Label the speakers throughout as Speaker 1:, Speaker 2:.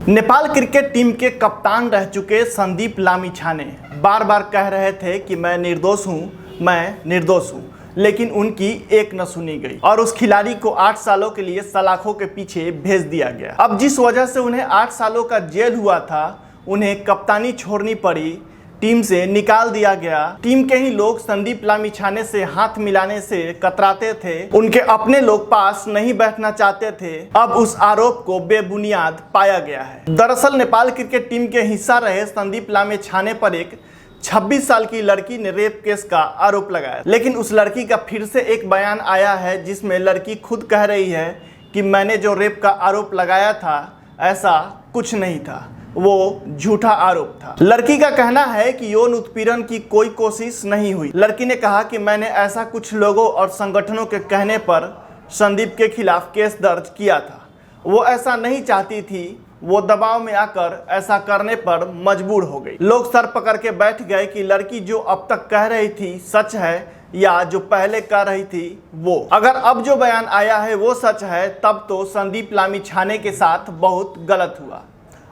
Speaker 1: Nepal cricket team के कप्तान रह चुके संदीप लामिछाने बार बार कह रहे थे कि मैं निर्दोष हूं, लेकिन उनकी एक न सुनी गई और उस खिलाड़ी को 8 सालों के लिए सलाखों के पीछे भेज दिया गया। अब जिस वजह से उन्हें 8 सालों का जेल हुआ था, उन्हें कप्तानी छोड़नी पड़ी, टीम से निकाल दिया गया। टीम के ही लोग संदीप लामिछाने से हाथ मिलाने से कतराते थे, उनके अपने लोग पास नहीं बैठना चाहते थे। अब उस आरोप को बेबुनियाद पाया गया है। दरअसल नेपाल क्रिकेट टीम के हिस्सा रहे संदीप लामिछाने पर एक 26 साल की लड़की ने रेप केस का आरोप लगाया, लेकिन उस लड़की का फिर से एक बयान आया है जिसमें लड़की खुद कह रही है कि मैंने जो रेप का आरोप लगाया था ऐसा कुछ नहीं था, वो झूठा आरोप था। लड़की का कहना है कि यौन उत्पीड़न की कोई कोशिश नहीं हुई। लड़की ने कहा कि मैंने ऐसा कुछ लोगों और संगठनों के कहने पर संदीप के खिलाफ केस दर्ज किया था। वो ऐसा नहीं चाहती थी, वो दबाव में आकर ऐसा करने पर मजबूर हो गई। लोग सर पकड़ के बैठ गए कि लड़की जो अब तक कह रही थी सच है या जो पहले कह रही थी वो। अगर अब जो बयान आया है वो सच है, तब तो संदीप लामिछाने के साथ बहुत गलत हुआ।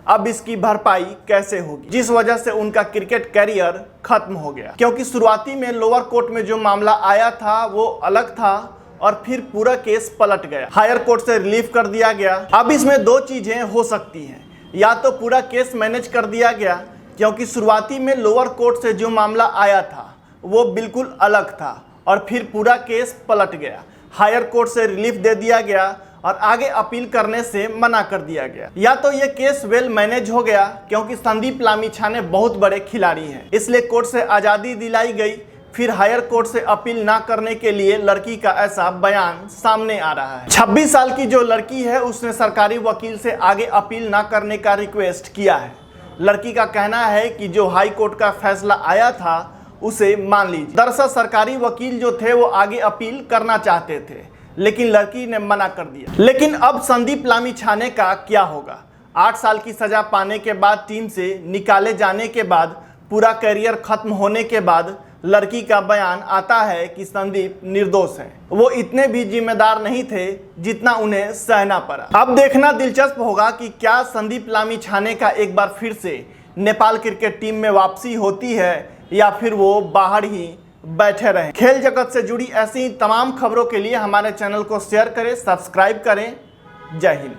Speaker 1: अब इसकी भरपाई कैसे होगी, जिस वजह से उनका क्रिकेट करियर खत्म हो गया। क्योंकि शुरुआती में लोअर कोर्ट में जो मामला आया था वो अलग था और फिर पूरा केस पलट गया, हायर कोर्ट से रिलीफ कर दिया गया। अब इसमें दो चीजें हो सकती हैं, या तो पूरा केस मैनेज कर दिया गया, क्योंकि शुरुआती में लोअर कोर्ट से जो मामला आया था वो बिल्कुल अलग था और फिर पूरा केस पलट गया, हायर कोर्ट से रिलीफ दे दिया गया और आगे अपील करने से मना कर दिया गया। या तो ये केस वेल मैनेज हो गया, क्योंकि संदीप लामिछाने बहुत बड़े खिलाड़ी हैं, इसलिए कोर्ट से आज़ादी दिलाई गई। फिर हायर कोर्ट से अपील ना करने के लिए लड़की का ऐसा बयान सामने आ रहा है। 26 साल की जो लड़की है उसने सरकारी वकील से आगे अपील ना करने का रिक्वेस्ट किया है। लड़की का कहना है कि जो हाई कोर्ट का फैसला आया था उसे मान लीजिए। दरअसल सरकारी वकील जो थे वो आगे अपील करना चाहते थे, लेकिन लड़की ने मना कर दिया। लेकिन अब संदीप लामिछाने का क्या होगा? 8 साल की सजा पाने के बाद, टीम से निकाले जाने के बाद, पूरा करियर खत्म होने के बाद लड़की का बयान आता है कि संदीप निर्दोष है। वो इतने भी जिम्मेदार नहीं थे जितना उन्हें सहना पड़ा। अब देखना दिलचस्प होगा कि क्या संदीप लामिछाने का एक बार फिर से नेपाल क्रिकेट टीम में वापसी होती है या फिर वो बाहर ही बैठे रहें। खेल जगत से जुड़ी ऐसी तमाम खबरों के लिए हमारे चैनल को शेयर करें, सब्सक्राइब करें। जय हिंद।